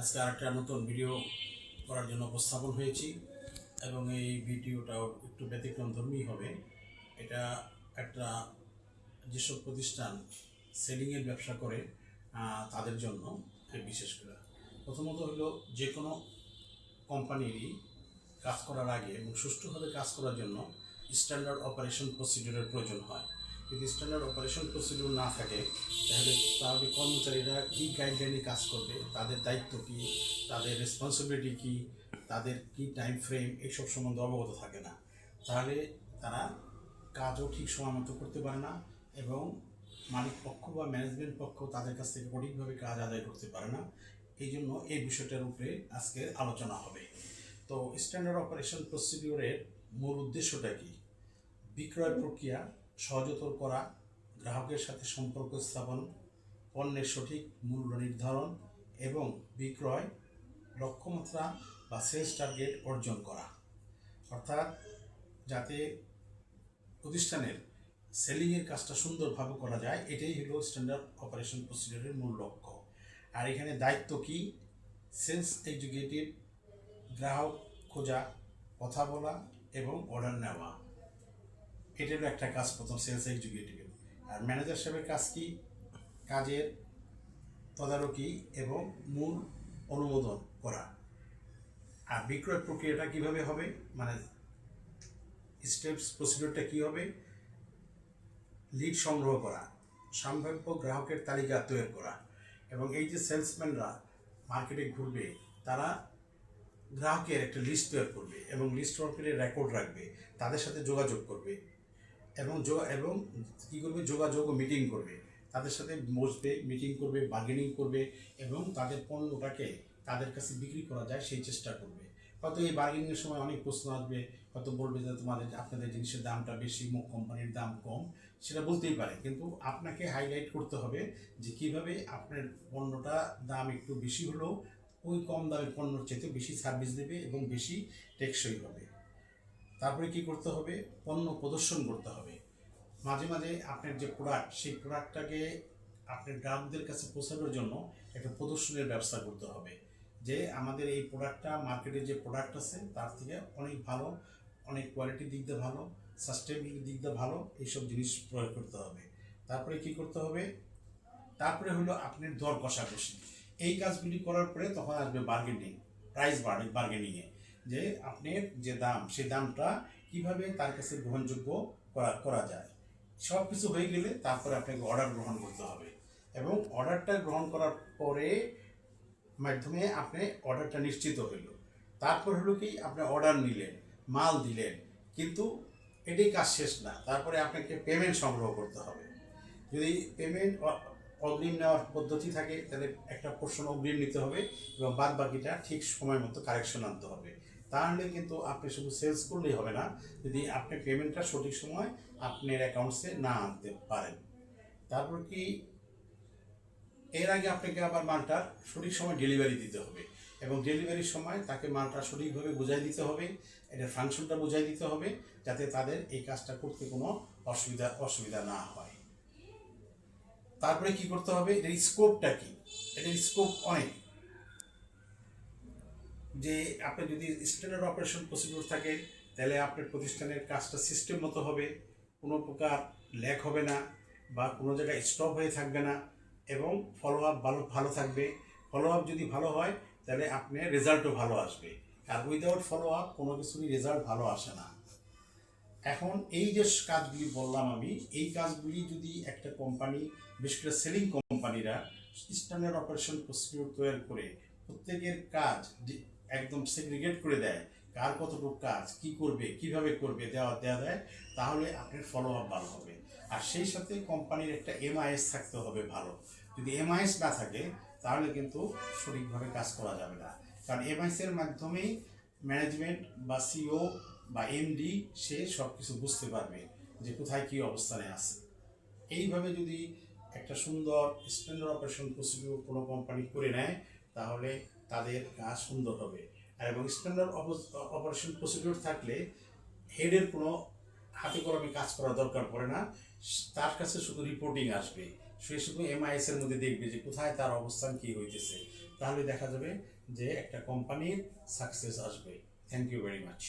আজকে আরেকটা নতুন ভিডিও করার জন্য উপস্থাপন হয়েছি এবং এই ভিডিওটাও একটু ব্যতিক্রমধর্মী হবে। এটা একটা যেসব প্রতিষ্ঠান সেলিংয়ের ব্যবসা করে তাদের জন্য বিশেষ করে প্রথমত হলো যে কোনো কোম্পানিরই কাজ করার আগে এবং সুষ্ঠুভাবে কাজ করার জন্য স্ট্যান্ডার্ড অপারেশন প্রসিডিউরের প্রয়োজন হয়। যদি স্ট্যান্ডার্ড অপারেশন প্রসিডিউর না থাকে তাহলে কর্মচারীরা কী গাইডলাইনে কাজ করবে, তাদের দায়িত্ব কী, তাদের রেসপন্সিবিলিটি কী, তাদের কী টাইম ফ্রেম, এইসব সম্বন্ধে অবগত থাকে না। তাহলে তারা কাজও ঠিক সময় মতো করতে পারে না এবং মালিক পক্ষ বা ম্যানেজমেন্ট পক্ষ তাদের কাছ থেকে সঠিকভাবে কাজ আদায় করতে পারে না। এই জন্য এই বিষয়টার উপরে আজকে আলোচনা হবে। তো স্ট্যান্ডার্ড অপারেশন প্রসিডিউরের মূল উদ্দেশ্যটা কি? বিক্রয় প্রক্রিয়া সহজতর করা, গ্রাহকের সাথে সম্পর্ক স্থাপন, পণ্যের সঠিক মূল্য নির্ধারণ এবং বিক্রয় লক্ষ্যমাত্রা বা সেলস টার্গেট অর্জন করা। অর্থাৎ যাতে প্রতিষ্ঠানের সেলিংয়ের কাজটা সুন্দরভাবে করা যায়, এটাই হলো স্ট্যান্ডার্ড অপারেশন প্রসিডিউরের মূল লক্ষ্য। আর এখানে দায়িত্ব কি? সেলস এক্সিকিউটিভ গ্রাহক খোঁজা, কথা বলা এবং অর্ডার নেওয়া, এটারও একটা কাজ প্রথম সেলস এক্সিকিউটিভের। আর ম্যানেজার সাহেবের কাজ কি? কাজের তদারকি এবং মূল অনুমোদন করা। আর বিক্রয় প্রক্রিয়াটা কিভাবে হবে, মানে স্টেপস প্রসিডিউরটা কী হবে? লিড সংগ্রহ করা, সম্ভাব্য গ্রাহকের তালিকা তৈরি করা এবং এই যে সেলসম্যানরা মার্কেটে ঘুরবে তারা গ্রাহকের একটা লিস্ট তৈরি করবে এবং লিস্ট করে রেকর্ড রাখবে, তাদের সাথে যোগাযোগ করবে এবং কী করবে? যোগাযোগ ও মিটিং করবে, তাদের সাথে বসবে, মিটিং করবে, বার্গেনিং করবে এবং তাদের পণ্যটাকে তাদের কাছে বিক্রি করা যায় সেই চেষ্টা করবে। হয়তো এই বার্গেনিংয়ের সময় অনেক প্রশ্ন আসবে, হয়তো বলবে যে আপনাদের জিনিসের দামটা বেশি, কোম্পানির দাম কম, সেটা বলতেই পারে, কিন্তু আপনাকে হাইলাইট করতে হবে যে কীভাবে আপনার পণ্যটা দাম একটু বেশি হলেও ওই কম দামের পণ্যর চাইতে বেশি সার্ভিস দেবে এবং বেশি টেকসই হবে। তারপরে কি করতে হবে? পণ্য প্রদর্শন করতে হবে। মাঝে মাঝে আপনার যে প্রোডাক্ট, সেই প্রোডাক্টটাকে আপনার গ্রাহকদের কাছে পৌঁছানোর জন্য একটা প্রদর্শনের ব্যবস্থা করতে হবে, যে আমাদের এই প্রোডাক্টটা মার্কেটে যে প্রোডাক্ট আছে তার থেকে অনেক ভালো, অনেক কোয়ালিটির দিক দিয়ে ভালো, সাস্টেনেবিলিটির দিক দিয়ে ভালো, এইসব জিনিস প্রয়োগ করতে হবে। তারপরে কি করতে হবে? তারপরে হলো আপনার দর কষাকষি। এই কাজগুলি করার পরে তখন আসবে বার্গেনিং, প্রাইস বার্গেনিংয়ে, যে আপনার যে দাম, সেই দামটা কিভাবে তার কাছে গ্রহণযোগ্য করা যায়। সব কিছু হয়ে গেলে তারপরে আপনাকে অর্ডার গ্রহণ করতে হবে এবং অর্ডারটা গ্রহণ করার পরে মাধ্যমে আপনি অর্ডারটা নিশ্চিত হইল। তারপর হলো কি? আপনি অর্ডার নিলেন, মাল দিলেন, কিন্তু এটাই কাজ শেষ না, তারপরে আপনাকে পেমেন্ট সংগ্রহ করতে হবে। যদি পেমেন্ট অগ্রিম নেওয়ার পদ্ধতি থাকে তাহলে একটা পোর্শন অগ্রিম নিতে হবে এবং বাদ বাকিটা ঠিক সময় মতো কারেকশন আনতে হবে। তাহলে কিন্তু আপনি শুধু সেলস করলেই হবে না, যদি আপনি পেমেন্টটা সঠিক সময় আপনার অ্যাকাউন্টসে না আনতে পারেন। তারপর কি? এর আগে আপনাকে আবার মালটার সঠিক সময় ডেলিভারি দিতে হবে এবং ডেলিভারির সময় তাকে মালটা সঠিকভাবে বুঝাই দিতে হবে, এটার ফাংশনটা বুঝাই দিতে হবে, যাতে তাদের এই কাজটা করতে কোনো অসুবিধা না হয়। তারপরে কি করতে হবে? এটার স্কোপটা কি? এটার স্কোপ অনেক, যে আপনি যদি স্ট্যান্ডার্ড অপারেশন প্রসিডিউর থাকে তাহলে আপনার প্রতিষ্ঠানের কাজটা সিস্টেম মতো হবে, কোনো প্রকার ল্যাক হবে না বা কোনো জায়গায় স্টপ হয়ে থাকবে না এবং ফলো আপ ভালো থাকবে। ফলো আপ যদি ভালো হয় তাহলে আপনার রেজাল্টও ভালো আসবে, আর উইদাউট ফলো আপ কোনো কিছুরই রেজাল্ট ভালো আসে না। এখন এই যে কাজগুলি বললাম আমি, এই কাজগুলি যদি একটা কোম্পানি, বিশেষ করে সেলিং কোম্পানিরা স্ট্যান্ডার্ড অপারেশন প্রসিডিউর তৈরি করে প্রত্যেকের কাজ একদম সেগ্রিগেট করে দেয়, কার কতটুকু কাজ, কি করবে, কিভাবে করবে, দেওয়া দেয়, তাহলে আপনার ফলো আপ ভালো হবে। আর সেই সাথে কোম্পানির একটা এমআইএস থাকতে হবে ভালো। যদি এমআইএস না থাকে তাহলে কিন্তু সঠিকভাবে কাজ করা যাবে না, কারণ এমআইএসের মাধ্যমেই ম্যানেজমেন্ট বা সিও বা এমডি সে সব কিছু বুঝতে পারবে যে কোথায় কী অবস্থানে আছে। এইভাবে যদি একটা সুন্দর স্ট্যান্ডার্ড অপারেশন প্রসিডিউর কোনো কোম্পানি করে নেয় তাহলে তাদের কাজ সুন্দর হবে। আর এবং স্ট্যান্ডার্ড অপারেশন প্রসিডিউর থাকলে হেডের কোনো হাতে কলমে কাজ করার দরকার পড়ে না, তার কাছে শুধু রিপোর্টিং আসবে, সে শুধু এমআইএস এর মধ্যে দেখবে যে কোথায় তার অবস্থান কি হইতেছে, তাহলে দেখা যাবে যে একটা কোম্পানির সাকসেস আসবে। Thank you very much.